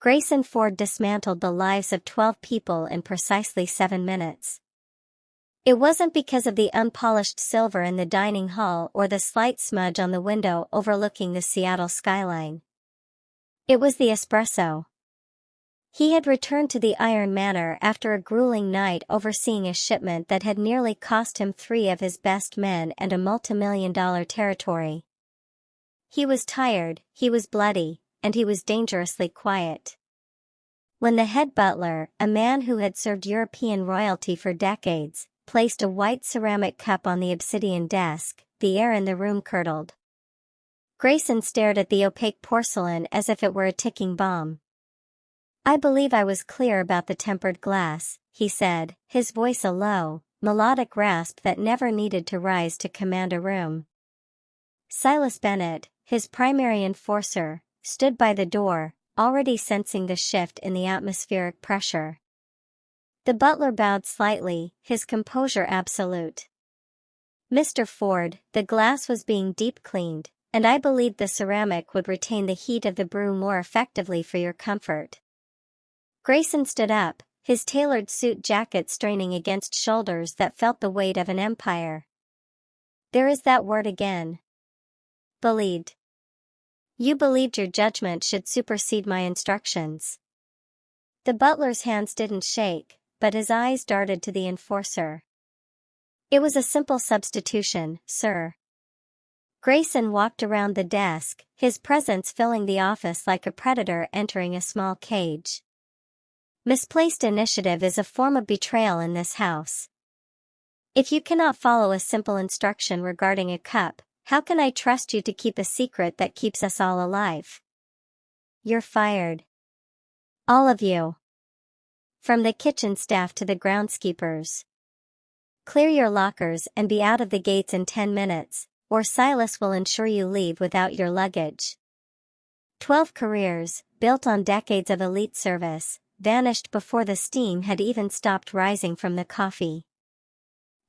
Grayson Ford dismantled the lives of 12 people in precisely 7 minutes. It wasn't because of the unpolished silver in the dining hall or the slight smudge on the window overlooking the Seattle skyline. It was the espresso. He had returned to the Iron Manor after a grueling night overseeing a shipment that had nearly cost him 3 of his best men and a multimillion-dollar territory. He was tired, he was bloody, and he was dangerously quiet. When the head butler, a man who had served European royalty for decades, placed a white ceramic cup on the obsidian desk, the air in the room curdled. Grayson stared at the opaque porcelain as if it were a ticking bomb. "I believe I was clear about the tempered glass," he said, his voice a low, melodic rasp that never needed to rise to command a room. Silas Bennett, his primary enforcer, stood by the door, already sensing the shift in the atmospheric pressure. The butler bowed slightly, his composure absolute. "Mr. Ford, the glass was being deep cleaned, and I believed the ceramic would retain the heat of the brew more effectively for your comfort." Grayson stood up, his tailored suit jacket straining against shoulders that felt the weight of an empire. "There is that word again. Believed. You believed your judgment should supersede my instructions." The butler's hands didn't shake, but his eyes darted to the enforcer. "It was a simple substitution, sir." Grayson walked around the desk, his presence filling the office like a predator entering a small cage. "Misplaced initiative is a form of betrayal in this house. If you cannot follow a simple instruction regarding a cup, how can I trust you to keep a secret that keeps us all alive? You're fired. All of you. From the kitchen staff to the groundskeepers. Clear your lockers and be out of the gates in 10 minutes, or Silas will ensure you leave without your luggage." 12 careers, built on decades of elite service, vanished before the steam had even stopped rising from the coffee.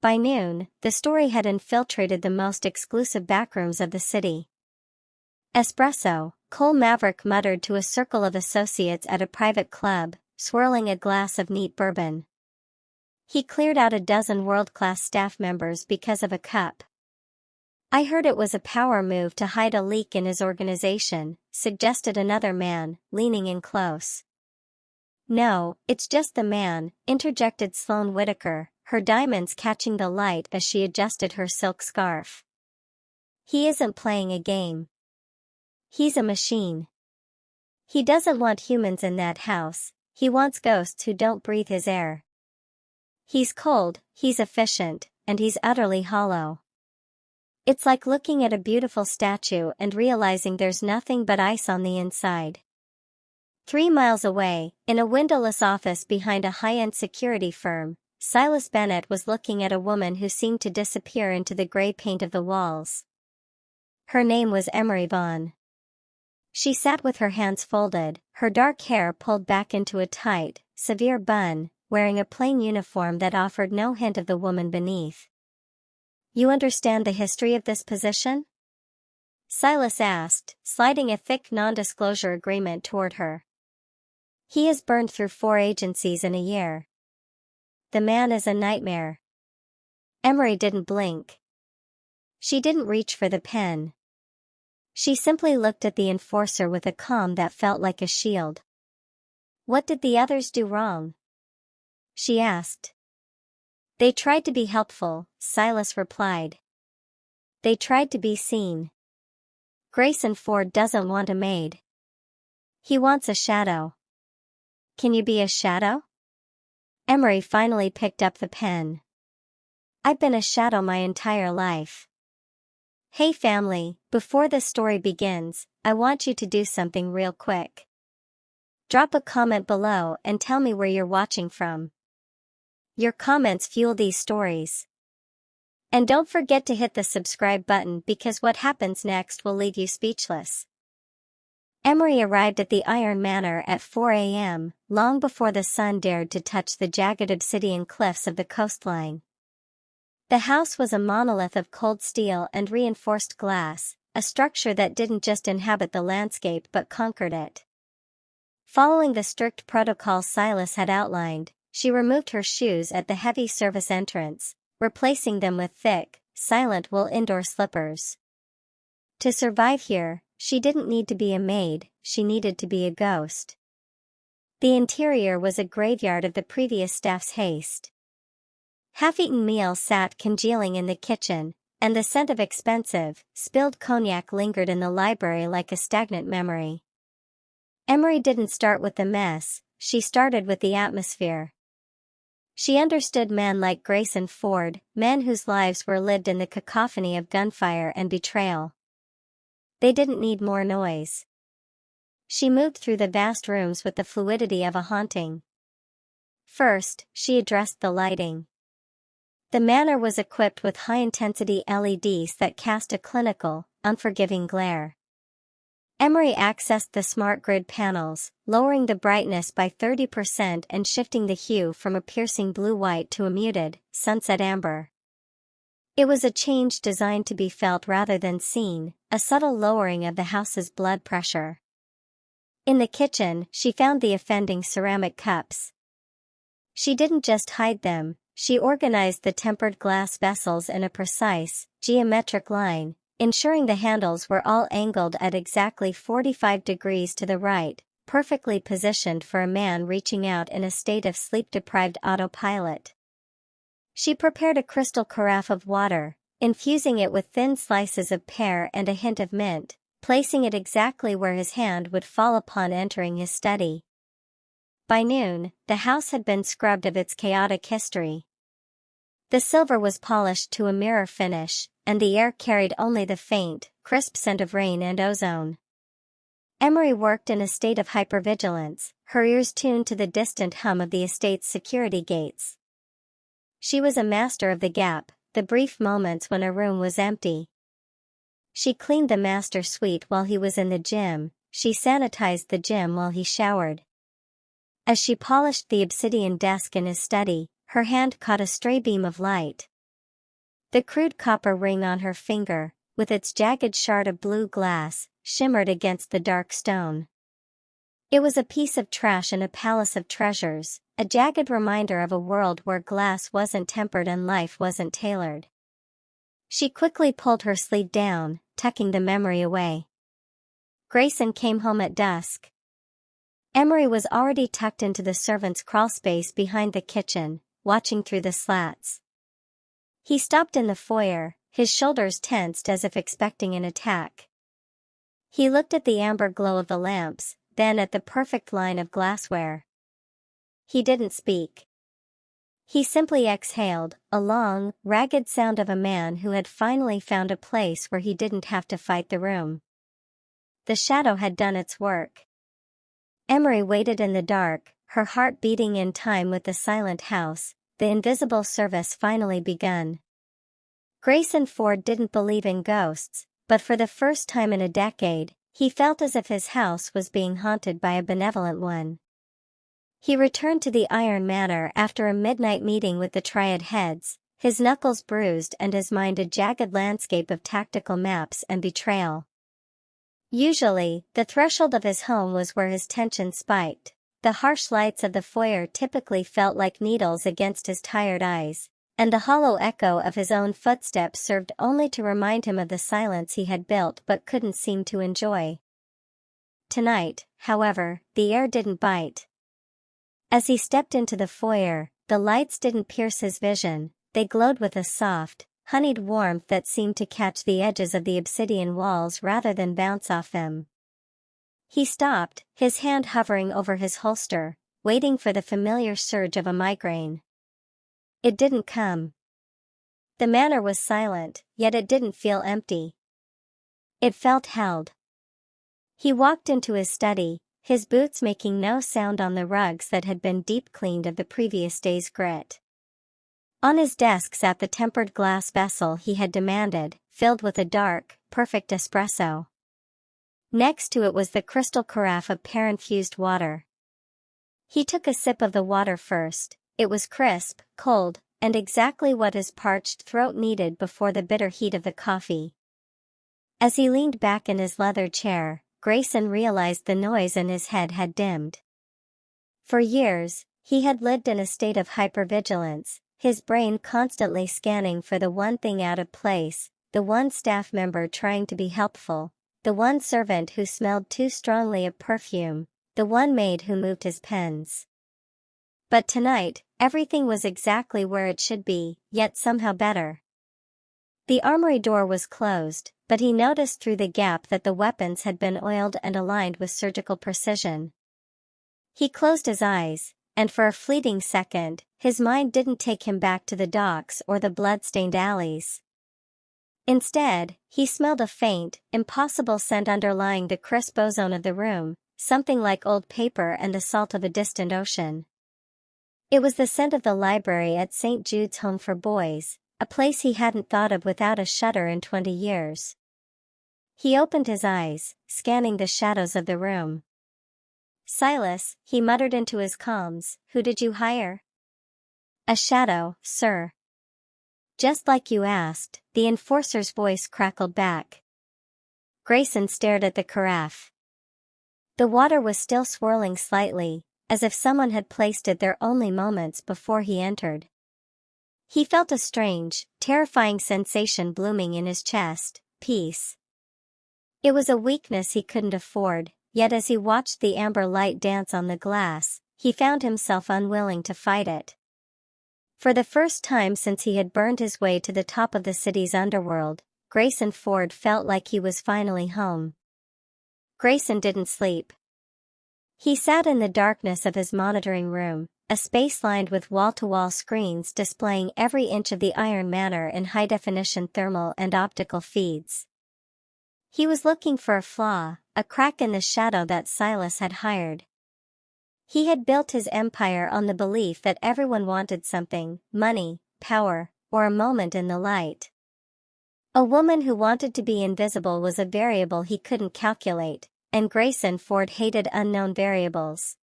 By noon, the story had infiltrated the most exclusive backrooms of the city. "Espresso," Cole Maverick muttered to a circle of associates at a private club, swirling a glass of neat bourbon. He cleared out a dozen world-class staff members because of a cup. "I heard it was a power move to hide a leak in his organization," suggested another man, leaning in close. "No, it's just the man," interjected Sloane Whitaker, her diamonds catching the light as she adjusted her silk scarf. "He isn't playing a game. He's a machine. He doesn't want humans in that house, he wants ghosts who don't breathe his air. He's cold, he's efficient, and he's utterly hollow. It's like looking at a beautiful statue and realizing there's nothing but ice on the inside." 3 miles away, in a windowless office behind a high-end security firm, Silas Bennett was looking at a woman who seemed to disappear into the gray paint of the walls. Her name was Emery Vaughn. She sat with her hands folded, her dark hair pulled back into a tight, severe bun, wearing a plain uniform that offered no hint of the woman beneath. "You understand the history of this position?" Silas asked, sliding a thick non-disclosure agreement toward her. "He has burned through 4 agencies in a year. The man is a nightmare." Emery didn't blink. She didn't reach for the pen. She simply looked at the enforcer with a calm that felt like a shield. "What did the others do wrong?" she asked. "They tried to be helpful," Silas replied. "They tried to be seen. Grayson Ford doesn't want a maid. He wants a shadow." "Can you be a shadow?" Emery finally picked up the pen. "I've been a shadow my entire life. Hey family, before this story begins, I want you to do something real quick. Drop a comment below and tell me where you're watching from. Your comments fuel these stories. And don't forget to hit the subscribe button because what happens next will leave you speechless." Emery arrived at the Iron Manor at 4 a.m., long before the sun dared to touch the jagged obsidian cliffs of the coastline. The house was a monolith of cold steel and reinforced glass, a structure that didn't just inhabit the landscape but conquered it. Following the strict protocol Silas had outlined, she removed her shoes at the heavy service entrance, replacing them with thick, silent wool indoor slippers. To survive here, she didn't need to be a maid, she needed to be a ghost. The interior was a graveyard of the previous staff's haste. Half-eaten meals sat congealing in the kitchen, and the scent of expensive, spilled cognac lingered in the library like a stagnant memory. Emery didn't start with the mess, she started with the atmosphere. She understood men like Grayson Ford, men whose lives were lived in the cacophony of gunfire and betrayal. They didn't need more noise. She moved through the vast rooms with the fluidity of a haunting. First, she addressed the lighting. The manor was equipped with high-intensity LEDs that cast a clinical, unforgiving glare. Emery accessed the smart grid panels, lowering the brightness by 30% and shifting the hue from a piercing blue-white to a muted, sunset amber. It was a change designed to be felt rather than seen, a subtle lowering of the house's blood pressure. In the kitchen, she found the offending ceramic cups. She didn't just hide them, she organized the tempered glass vessels in a precise, geometric line, ensuring the handles were all angled at exactly 45 degrees to the right, perfectly positioned for a man reaching out in a state of sleep-deprived autopilot. She prepared a crystal carafe of water, infusing it with thin slices of pear and a hint of mint, placing it exactly where his hand would fall upon entering his study. By noon, the house had been scrubbed of its chaotic history. The silver was polished to a mirror finish, and the air carried only the faint, crisp scent of rain and ozone. Emery worked in a state of hypervigilance, her ears tuned to the distant hum of the estate's security gates. She was a master of the gap, the brief moments when a room was empty. She cleaned the master suite while he was in the gym, she sanitized the gym while he showered. As she polished the obsidian desk in his study, her hand caught a stray beam of light. The crude copper ring on her finger, with its jagged shard of blue glass, shimmered against the dark stone. It was a piece of trash in a palace of treasures, a jagged reminder of a world where glass wasn't tempered and life wasn't tailored. She quickly pulled her sleeve down, tucking the memory away. Grayson came home at dusk. Emery was already tucked into the servants' crawlspace behind the kitchen, watching through the slats. He stopped in the foyer, his shoulders tensed as if expecting an attack. He looked at the amber glow of the lamps, then at the perfect line of glassware. He didn't speak. He simply exhaled, a long, ragged sound of a man who had finally found a place where he didn't have to fight the room. The shadow had done its work. Emery waited in the dark, her heart beating in time with the silent house, the invisible service finally begun. Grayson Ford didn't believe in ghosts, but for the first time in a decade, he felt as if his house was being haunted by a benevolent one. He returned to the Iron Manor after a midnight meeting with the Triad heads, his knuckles bruised and his mind a jagged landscape of tactical maps and betrayal. Usually, the threshold of his home was where his tension spiked. The harsh lights of the foyer typically felt like needles against his tired eyes, and the hollow echo of his own footsteps served only to remind him of the silence he had built but couldn't seem to enjoy. Tonight, however, the air didn't bite. As he stepped into the foyer, the lights didn't pierce his vision, they glowed with a soft, honeyed warmth that seemed to catch the edges of the obsidian walls rather than bounce off them. He stopped, his hand hovering over his holster, waiting for the familiar surge of a migraine. It didn't come. The manor was silent, yet it didn't feel empty. It felt held. He walked into his study, his boots making no sound on the rugs that had been deep-cleaned of the previous day's grit. On his desk sat the tempered glass vessel he had demanded, filled with a dark, perfect espresso. Next to it was the crystal carafe of pear-infused water. He took a sip of the water first. It was crisp, cold, and exactly what his parched throat needed before the bitter heat of the coffee. As he leaned back in his leather chair, Grayson realized the noise in his head had dimmed. For years, he had lived in a state of hypervigilance, his brain constantly scanning for the one thing out of place, the one staff member trying to be helpful, the one servant who smelled too strongly of perfume, the one maid who moved his pens. But tonight, everything was exactly where it should be, yet somehow better. The armory door was closed, but he noticed through the gap that the weapons had been oiled and aligned with surgical precision. He closed his eyes, and for a fleeting second, his mind didn't take him back to the docks or the blood-stained alleys. Instead, he smelled a faint, impossible scent underlying the crisp ozone of the room, something like old paper and the salt of a distant ocean. It was the scent of the library at St. Jude's Home for Boys, a place he hadn't thought of without a shudder in 20 years. He opened his eyes, scanning the shadows of the room. "Silas," he muttered into his comms, "who did you hire?" "A shadow, sir." "Just like you asked," the enforcer's voice crackled back. Grayson stared at the carafe. The water was still swirling slightly, as if someone had placed it there only moments before he entered. He felt a strange, terrifying sensation blooming in his chest, peace. It was a weakness he couldn't afford, yet as he watched the amber light dance on the glass, he found himself unwilling to fight it. For the first time since he had burned his way to the top of the city's underworld, Grayson Ford felt like he was finally home. Grayson didn't sleep. He sat in the darkness of his monitoring room, a space lined with wall-to-wall screens displaying every inch of the Iron Manor in high-definition thermal and optical feeds. He was looking for a flaw, a crack in the shadow that Silas had hired. He had built his empire on the belief that everyone wanted something, money, power, or a moment in the light. A woman who wanted to be invisible was a variable he couldn't calculate, and Grayson Ford hated unknown variables.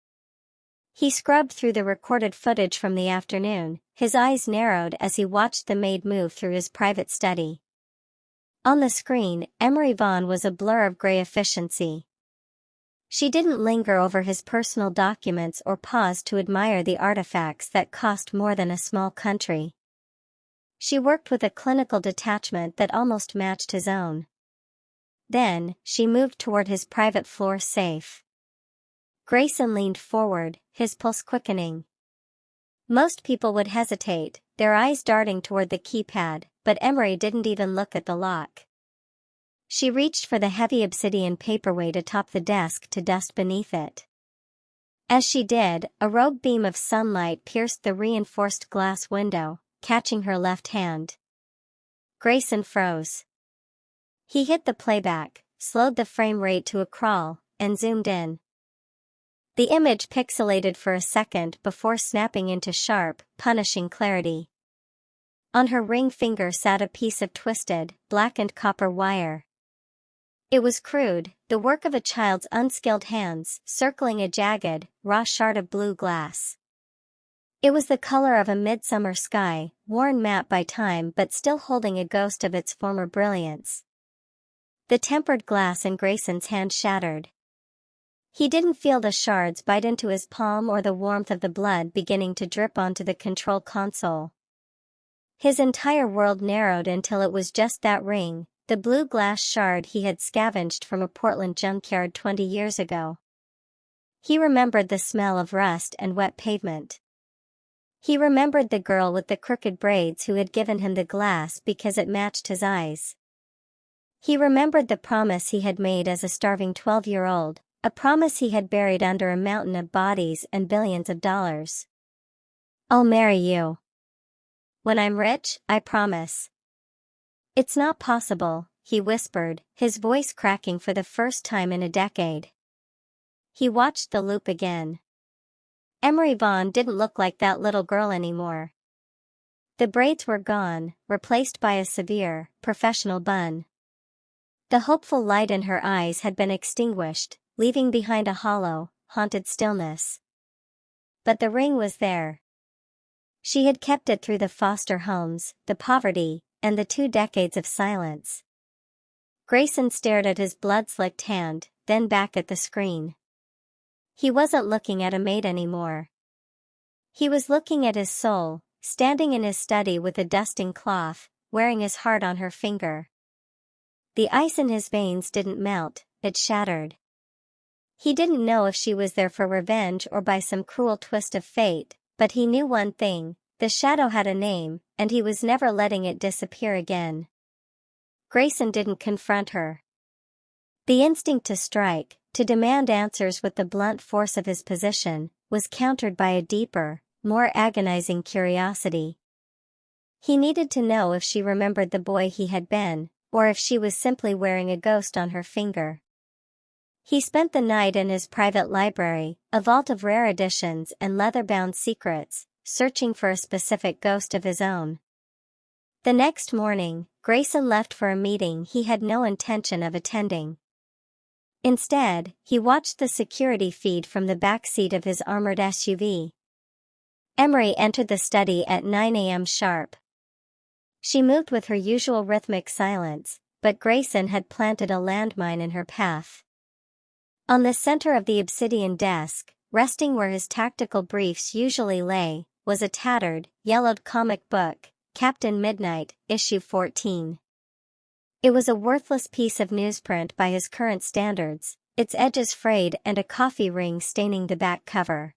He scrubbed through the recorded footage from the afternoon, his eyes narrowed as he watched the maid move through his private study. On the screen, Emery Vaughn was a blur of gray efficiency. She didn't linger over his personal documents or pause to admire the artifacts that cost more than a small country. She worked with a clinical detachment that almost matched his own. Then, she moved toward his private floor safe. Grayson leaned forward, his pulse quickening. Most people would hesitate, their eyes darting toward the keypad, but Emery didn't even look at the lock. She reached for the heavy obsidian paperweight atop the desk to dust beneath it. As she did, a rogue beam of sunlight pierced the reinforced glass window, catching her left hand. Grayson froze. He hit the playback, slowed the frame rate to a crawl, and zoomed in. The image pixelated for a second before snapping into sharp, punishing clarity. On her ring finger sat a piece of twisted, blackened copper wire. It was crude, the work of a child's unskilled hands, circling a jagged, raw shard of blue glass. It was the color of a midsummer sky, worn matte by time but still holding a ghost of its former brilliance. The tempered glass in Grayson's hand shattered. He didn't feel the shards bite into his palm or the warmth of the blood beginning to drip onto the control console. His entire world narrowed until it was just that ring, the blue glass shard he had scavenged from a Portland junkyard 20 years ago. He remembered the smell of rust and wet pavement. He remembered the girl with the crooked braids who had given him the glass because it matched his eyes. He remembered the promise he had made as a starving 12-year-old, a promise he had buried under a mountain of bodies and billions of dollars. "I'll marry you. When I'm rich, I promise." "It's not possible," he whispered, his voice cracking for the first time in a decade. He watched the loop again. Emery Vaughn didn't look like that little girl anymore. The braids were gone, replaced by a severe, professional bun. The hopeful light in her eyes had been extinguished, leaving behind a hollow, haunted stillness. But the ring was there. She had kept it through the foster homes, the poverty, and the 2 decades of silence. Grayson stared at his blood-slicked hand, then back at the screen. He wasn't looking at a maid anymore. He was looking at his soul, standing in his study with a dusting cloth, wearing his heart on her finger. The ice in his veins didn't melt, it shattered. He didn't know if she was there for revenge or by some cruel twist of fate, but he knew one thing: the shadow had a name, and he was never letting it disappear again. Grayson didn't confront her. The instinct to strike, to demand answers with the blunt force of his position, was countered by a deeper, more agonizing curiosity. He needed to know if she remembered the boy he had been, or if she was simply wearing a ghost on her finger. He spent the night in his private library, a vault of rare editions and leather-bound secrets, searching for a specific ghost of his own. The next morning, Grayson left for a meeting he had no intention of attending. Instead, he watched the security feed from the back seat of his armored SUV. Emery entered the study at 9 a.m. sharp. She moved with her usual rhythmic silence, but Grayson had planted a landmine in her path. On the center of the obsidian desk, resting where his tactical briefs usually lay, was a tattered, yellowed comic book, Captain Midnight, issue 14. It was a worthless piece of newsprint by his current standards, its edges frayed and a coffee ring staining the back cover.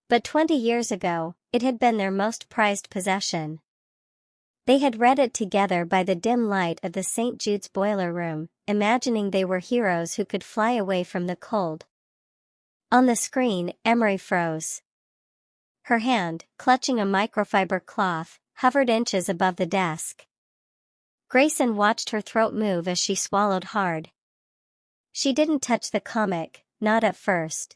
But 20 years ago, it had been their most prized possession. They had read it together by the dim light of the St. Jude's boiler room, imagining they were heroes who could fly away from the cold. On the screen, Emery froze. Her hand, clutching a microfiber cloth, hovered inches above the desk. Grayson watched her throat move as she swallowed hard. She didn't touch the comic, not at first.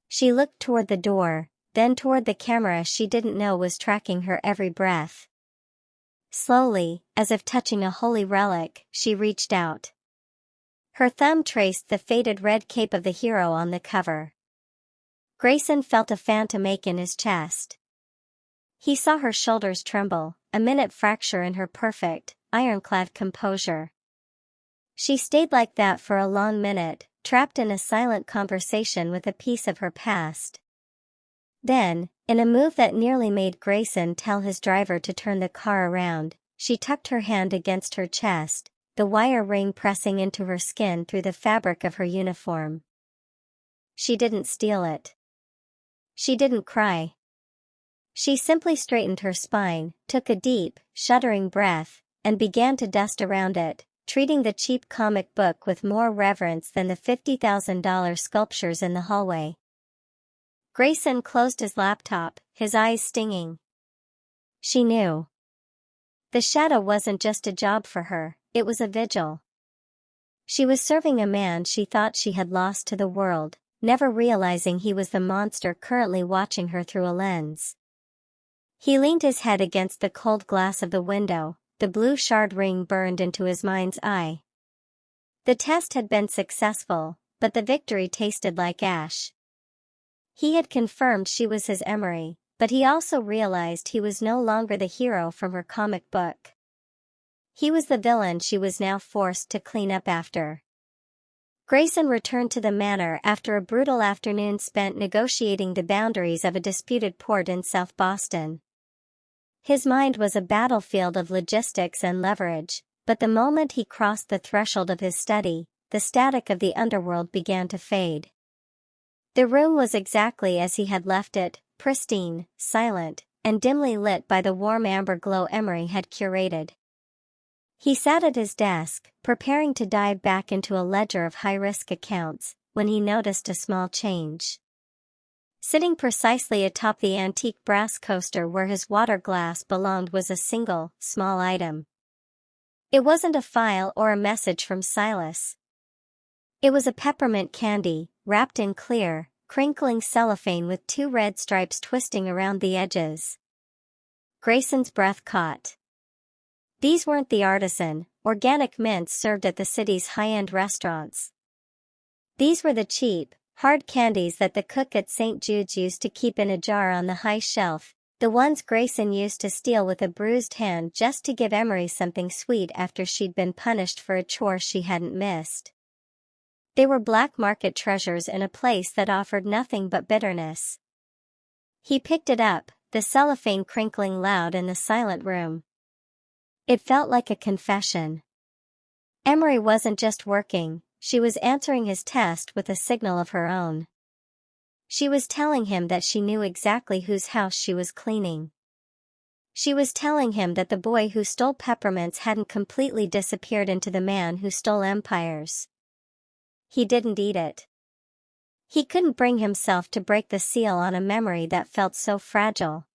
She looked toward the door, then toward the camera she didn't know was tracking her every breath. Slowly, as if touching a holy relic, she reached out. Her thumb traced the faded red cape of the hero on the cover. Grayson felt a phantom ache in his chest. He saw her shoulders tremble, a minute fracture in her perfect, ironclad composure. She stayed like that for a long minute, trapped in a silent conversation with a piece of her past. Then, in a move that nearly made Grayson tell his driver to turn the car around, she tucked her hand against her chest, the wire ring pressing into her skin through the fabric of her uniform. She didn't steal it. She didn't cry. She simply straightened her spine, took a deep, shuddering breath, and began to dust around it, treating the cheap comic book with more reverence than the $50,000 sculptures in the hallway. Grayson closed his laptop, his eyes stinging. She knew. The shadow wasn't just a job for her, it was a vigil. She was serving a man she thought she had lost to the world, never realizing he was the monster currently watching her through a lens. He leaned his head against the cold glass of the window, the blue shard ring burned into his mind's eye. The test had been successful, but the victory tasted like ash. He had confirmed she was his Emery, but he also realized he was no longer the hero from her comic book. He was the villain she was now forced to clean up after. Grayson returned to the manor after a brutal afternoon spent negotiating the boundaries of a disputed port in South Boston. His mind was a battlefield of logistics and leverage, but the moment he crossed the threshold of his study, the static of the underworld began to fade. The room was exactly as he had left it, pristine, silent, and dimly lit by the warm amber glow Emery had curated. He sat at his desk, preparing to dive back into a ledger of high-risk accounts, when he noticed a small change. Sitting precisely atop the antique brass coaster where his water glass belonged was a single, small item. It wasn't a file or a message from Silas. It was a peppermint candy, wrapped in clear, crinkling cellophane with 2 red stripes twisting around the edges. Grayson's breath caught. These weren't the artisan, organic mints served at the city's high-end restaurants. These were the cheap, hard candies that the cook at St. Jude's used to keep in a jar on the high shelf, the ones Grayson used to steal with a bruised hand just to give Emery something sweet after she'd been punished for a chore she hadn't missed. They were black market treasures in a place that offered nothing but bitterness. He picked it up, the cellophane crinkling loud in the silent room. It felt like a confession. Emery wasn't just working, she was answering his test with a signal of her own. She was telling him that she knew exactly whose house she was cleaning. She was telling him that the boy who stole peppermints hadn't completely disappeared into the man who stole empires. He didn't eat it. He couldn't bring himself to break the seal on a memory that felt so fragile.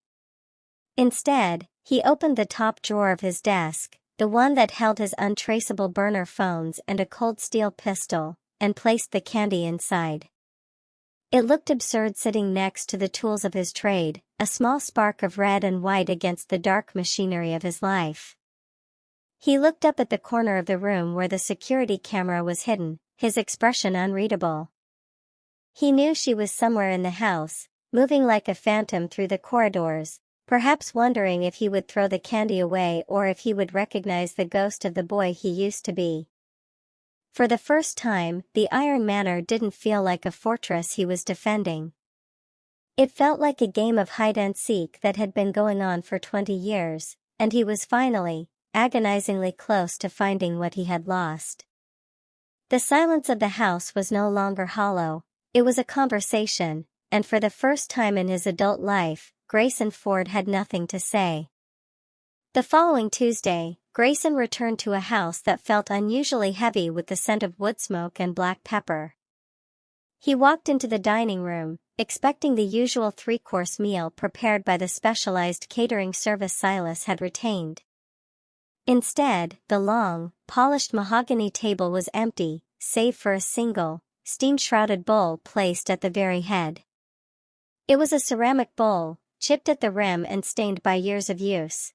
Instead, he opened the top drawer of his desk, the one that held his untraceable burner phones and a cold steel pistol, and placed the candy inside. It looked absurd sitting next to the tools of his trade, a small spark of red and white against the dark machinery of his life. He looked up at the corner of the room where the security camera was hidden, his expression unreadable. He knew she was somewhere in the house, moving like a phantom through the corridors, perhaps wondering if he would throw the candy away or if he would recognize the ghost of the boy he used to be. For the first time, the Iron Manor didn't feel like a fortress he was defending. It felt like a game of hide-and-seek that had been going on for 20 years, and he was finally, agonizingly close to finding what he had lost. The silence of the house was no longer hollow, it was a conversation, and for the first time in his adult life, Grayson Ford had nothing to say. The following Tuesday, Grayson returned to a house that felt unusually heavy with the scent of wood smoke and black pepper. He walked into the dining room, expecting the usual three-course meal prepared by the specialized catering service Silas had retained. Instead, the long, polished mahogany table was empty, save for a single, steam-shrouded bowl placed at the very head. It was a ceramic bowl, chipped at the rim and stained by years of use.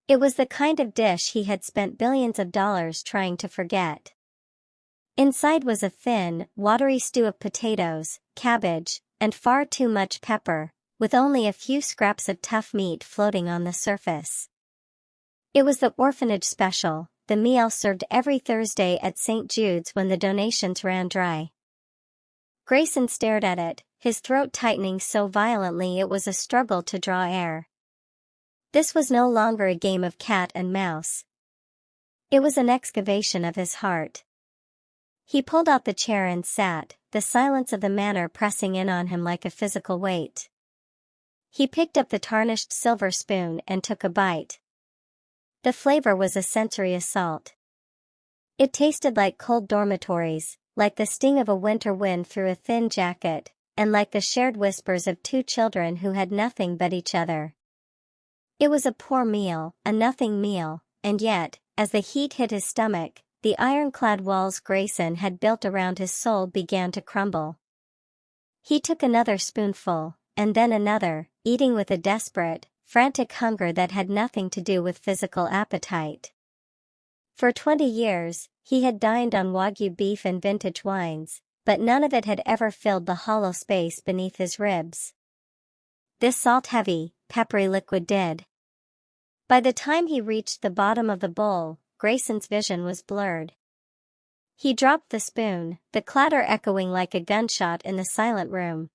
It was the kind of dish he had spent billions of dollars trying to forget. Inside was a thin, watery stew of potatoes, cabbage, and far too much pepper, with only a few scraps of tough meat floating on the surface. It was the orphanage special, the meal served every Thursday at St. Jude's when the donations ran dry. Grayson stared at it, his throat tightening so violently it was a struggle to draw air. This was no longer a game of cat and mouse. It was an excavation of his heart. He pulled out the chair and sat, the silence of the manor pressing in on him like a physical weight. He picked up the tarnished silver spoon and took a bite. The flavor was a sensory assault. It tasted like cold dormitories, like the sting of a winter wind through a thin jacket, and like the shared whispers of two children who had nothing but each other. It was a poor meal, a nothing meal, and yet, as the heat hit his stomach, the ironclad walls Grayson had built around his soul began to crumble. He took another spoonful, and then another, eating with a desperate, frantic hunger that had nothing to do with physical appetite. For 20 years, he had dined on Wagyu beef and vintage wines, but none of it had ever filled the hollow space beneath his ribs. This salt-heavy, peppery liquid did. By the time he reached the bottom of the bowl, Grayson's vision was blurred. He dropped the spoon, the clatter echoing like a gunshot in the silent room.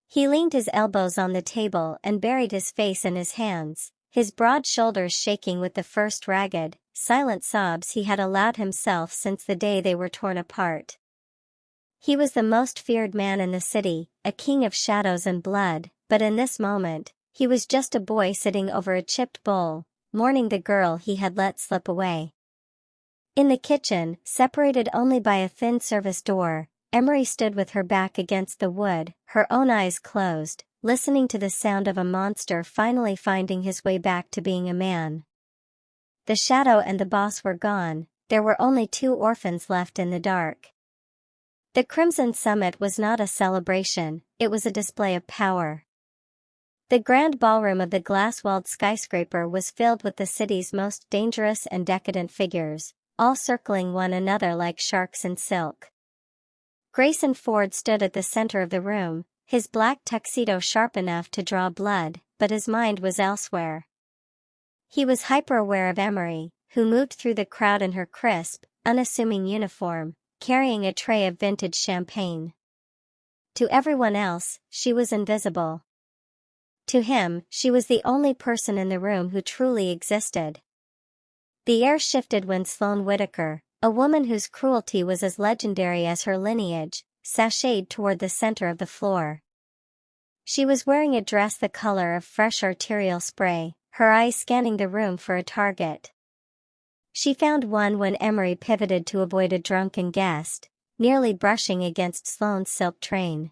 He leaned his elbows on the table and buried his face in his hands, his broad shoulders shaking with the first ragged, silent sobs he had allowed himself since the day they were torn apart. He was the most feared man in the city, a king of shadows and blood, but in this moment, he was just a boy sitting over a chipped bowl, mourning the girl he had let slip away. In the kitchen, separated only by a thin service door, Emery stood with her back against the wood, her own eyes closed, listening to the sound of a monster finally finding his way back to being a man. The shadow and the boss were gone, there were only 2 orphans left in the dark. The Crimson Summit was not a celebration, it was a display of power. The grand ballroom of the glass-walled skyscraper was filled with the city's most dangerous and decadent figures, all circling one another like sharks in silk. Grayson Ford stood at the center of the room, his black tuxedo sharp enough to draw blood, but his mind was elsewhere. He was hyper-aware of Emery, who moved through the crowd in her crisp, unassuming uniform, carrying a tray of vintage champagne. To everyone else, she was invisible. To him, she was the only person in the room who truly existed. The air shifted when Sloane Whitaker, a woman whose cruelty was as legendary as her lineage, sashayed toward the center of the floor. She was wearing a dress the color of fresh arterial spray, her eyes scanning the room for a target. She found one when Emery pivoted to avoid a drunken guest, nearly brushing against Sloane's silk train.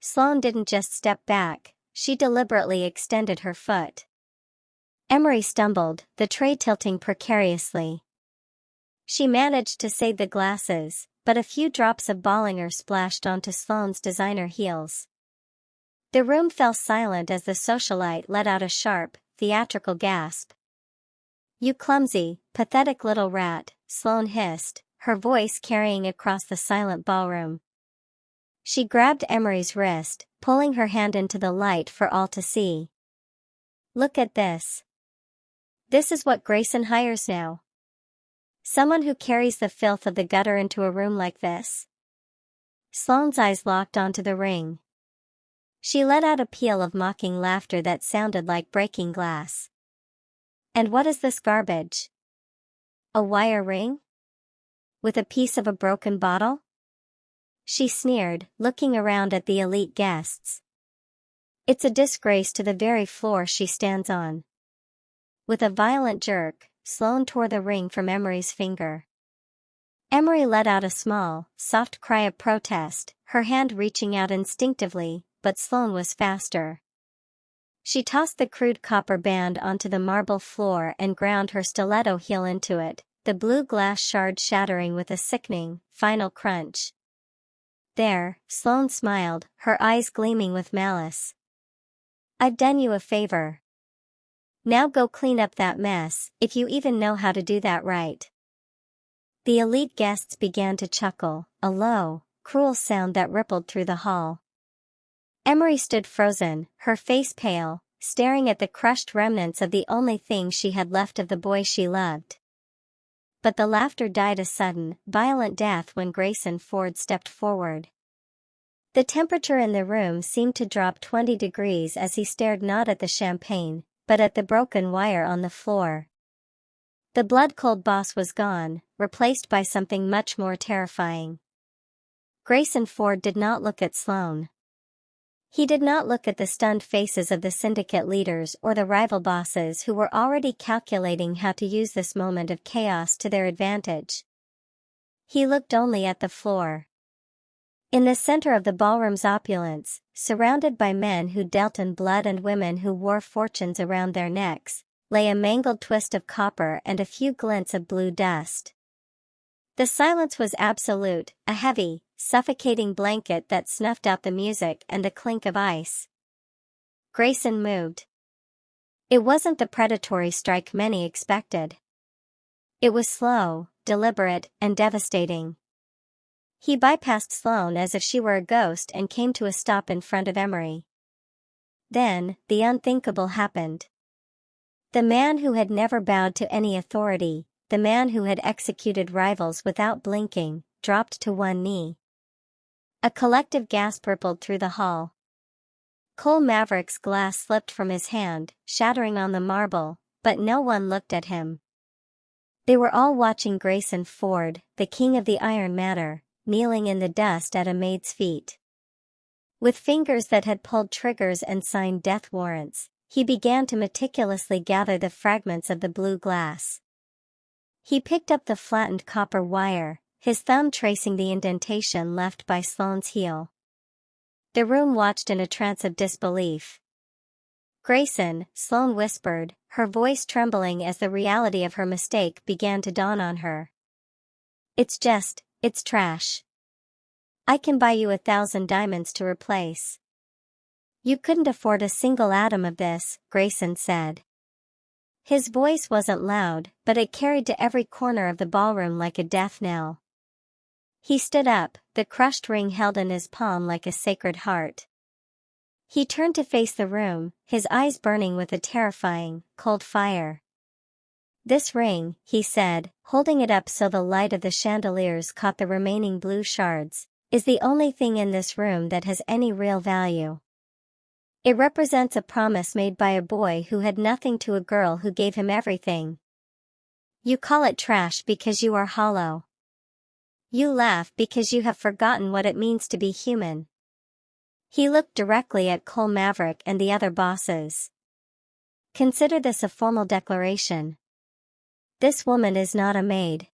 Sloane didn't just step back, she deliberately extended her foot. Emery stumbled, the tray tilting precariously. She managed to save the glasses, but a few drops of Bollinger splashed onto Sloane's designer heels. The room fell silent as the socialite let out a sharp, theatrical gasp. "You clumsy, pathetic little rat," Sloane hissed, her voice carrying across the silent ballroom. She grabbed Emery's wrist, pulling her hand into the light for all to see. "Look at this. This is what Grayson hires now. Someone who carries the filth of the gutter into a room like this." Sloane's eyes locked onto the ring. She let out a peal of mocking laughter that sounded like breaking glass. "And what is this garbage? A wire ring? With a piece of a broken bottle?" She sneered, looking around at the elite guests. "It's a disgrace to the very floor she stands on." With a violent jerk, Sloane tore the ring from Emery's finger. Emery let out a small, soft cry of protest, her hand reaching out instinctively, but Sloane was faster. She tossed the crude copper band onto the marble floor and ground her stiletto heel into it, the blue glass shard shattering with a sickening, final crunch. "There," Sloane smiled, her eyes gleaming with malice. "I've done you a favor. Now go clean up that mess, if you even know how to do that right." The elite guests began to chuckle, a low, cruel sound that rippled through the hall. Emery stood frozen, her face pale, staring at the crushed remnants of the only thing she had left of the boy she loved. But the laughter died a sudden, violent death when Grayson Ford stepped forward. The temperature in the room seemed to drop 20 degrees as he stared not at the champagne, but at the broken wire on the floor. The blood-cold boss was gone, replaced by something much more terrifying. Grayson Ford did not look at Sloane. He did not look at the stunned faces of the syndicate leaders or the rival bosses who were already calculating how to use this moment of chaos to their advantage. He looked only at the floor. In the center of the ballroom's opulence, surrounded by men who dealt in blood and women who wore fortunes around their necks, lay a mangled twist of copper and a few glints of blue dust. The silence was absolute, a heavy, suffocating blanket that snuffed out the music and the clink of ice. Grayson moved. It wasn't the predatory strike many expected. It was slow, deliberate, and devastating. He bypassed Sloane as if she were a ghost and came to a stop in front of Emery. Then, the unthinkable happened. The man who had never bowed to any authority, the man who had executed rivals without blinking, dropped to one knee. A collective gasp rippled through the hall. Cole Maverick's glass slipped from his hand, shattering on the marble, but no one looked at him. They were all watching Grayson Ford, the king of the Iron Matter, kneeling in the dust at a maid's feet. With fingers that had pulled triggers and signed death warrants, he began to meticulously gather the fragments of the blue glass. He picked up the flattened copper wire, his thumb tracing the indentation left by Sloane's heel. The room watched in a trance of disbelief. "Grayson," Sloane whispered, her voice trembling as the reality of her mistake began to dawn on her. It's trash. I can buy you 1,000 diamonds to replace." "You couldn't afford a single atom of this," Grayson said. His voice wasn't loud, but it carried to every corner of the ballroom like a death knell. He stood up, the crushed ring held in his palm like a sacred heart. He turned to face the room, his eyes burning with a terrifying, cold fire. This ring, he said, holding it up so the light of the chandeliers caught the remaining blue shards, is the only thing in this room that has any real value. It represents a promise made by a boy who had nothing to a girl who gave him everything. You call it trash because you are hollow. You laugh because you have forgotten what it means to be human. He looked directly at Cole Maverick and the other bosses. Consider this a formal declaration. This woman is not a maid.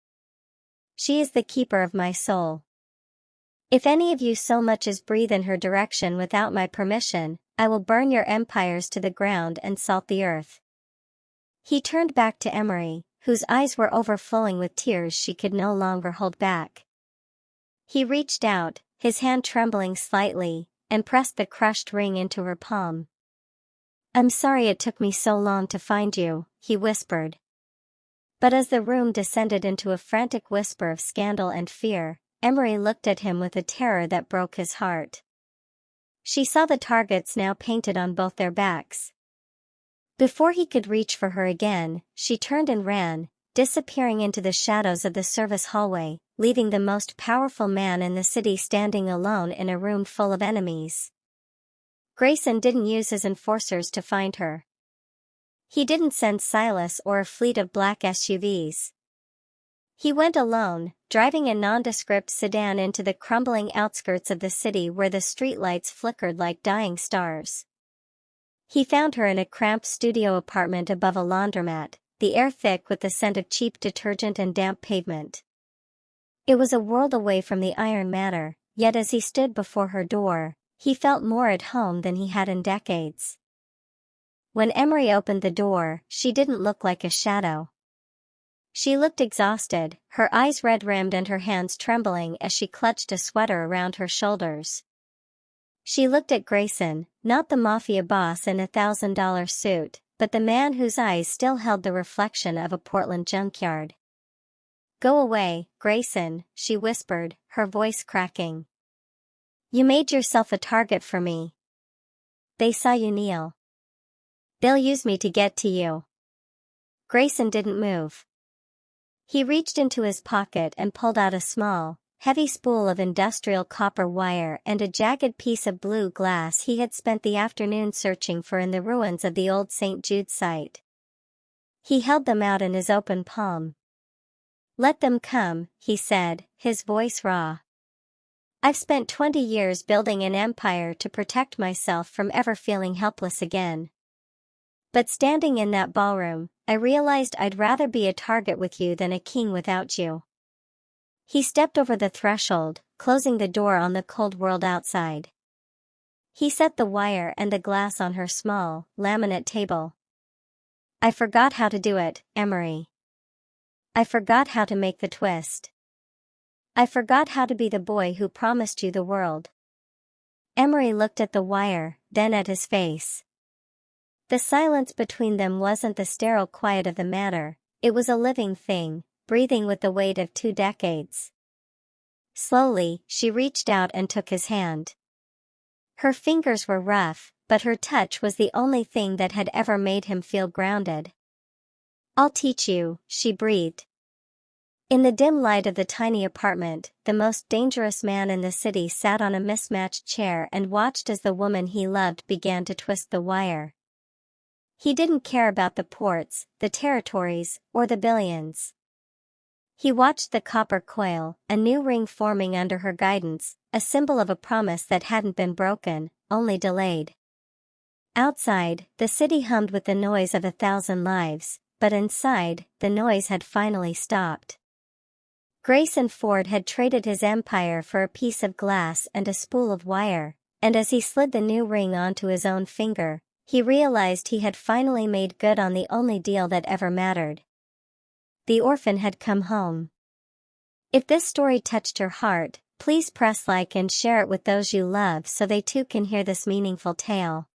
She is the keeper of my soul. If any of you so much as breathe in her direction without my permission, I will burn your empires to the ground and salt the earth. He turned back to Emery, whose eyes were overflowing with tears she could no longer hold back. He reached out, his hand trembling slightly, and pressed the crushed ring into her palm. I'm sorry it took me so long to find you, he whispered. But as the room descended into a frantic whisper of scandal and fear, Emery looked at him with a terror that broke his heart. She saw the targets now painted on both their backs. Before he could reach for her again, she turned and ran, disappearing into the shadows of the service hallway, leaving the most powerful man in the city standing alone in a room full of enemies. Grayson didn't use his enforcers to find her. He didn't send Silas or a fleet of black SUVs. He went alone, driving a nondescript sedan into the crumbling outskirts of the city where the streetlights flickered like dying stars. He found her in a cramped studio apartment above a laundromat, the air thick with the scent of cheap detergent and damp pavement. It was a world away from the iron matter, yet as he stood before her door, he felt more at home than he had in decades. When Emery opened the door, she didn't look like a shadow. She looked exhausted, her eyes red-rimmed and her hands trembling as she clutched a sweater around her shoulders. She looked at Grayson, not the Mafia boss in $1,000 suit, but the man whose eyes still held the reflection of a Portland junkyard. Go away, Grayson, she whispered, her voice cracking. You made yourself a target for me. They saw you kneel. They'll use me to get to you. Grayson didn't move. He reached into his pocket and pulled out a small, heavy spool of industrial copper wire and a jagged piece of blue glass he had spent the afternoon searching for in the ruins of the old St. Jude site. He held them out in his open palm. Let them come, he said, his voice raw. I've spent 20 years building an empire to protect myself from ever feeling helpless again. But standing in that ballroom, I realized I'd rather be a target with you than a king without you. He stepped over the threshold, closing the door on the cold world outside. He set the wire and the glass on her small, laminate table. I forgot how to do it, Emery. I forgot how to make the twist. I forgot how to be the boy who promised you the world. Emery looked at the wire, then at his face. The silence between them wasn't the sterile quiet of the matter, it was a living thing, breathing with the weight of 2 decades. Slowly, she reached out and took his hand. Her fingers were rough, but her touch was the only thing that had ever made him feel grounded. I'll teach you, she breathed. In the dim light of the tiny apartment, the most dangerous man in the city sat on a mismatched chair and watched as the woman he loved began to twist the wire. He didn't care about the ports, the territories, or the billions. He watched the copper coil, a new ring forming under her guidance, a symbol of a promise that hadn't been broken, only delayed. Outside, the city hummed with the noise of 1,000 lives, but inside, the noise had finally stopped. Grayson Ford had traded his empire for a piece of glass and a spool of wire, and as he slid the new ring onto his own finger, he realized he had finally made good on the only deal that ever mattered. The orphan had come home. If this story touched your heart, please press like and share it with those you love so they too can hear this meaningful tale.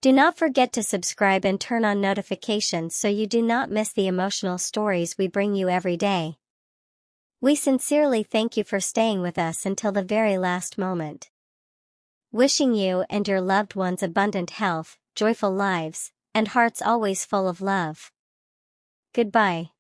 Do not forget to subscribe and turn on notifications so you do not miss the emotional stories we bring you every day. We sincerely thank you for staying with us until the very last moment. Wishing you and your loved ones abundant health, joyful lives, and hearts always full of love. Goodbye.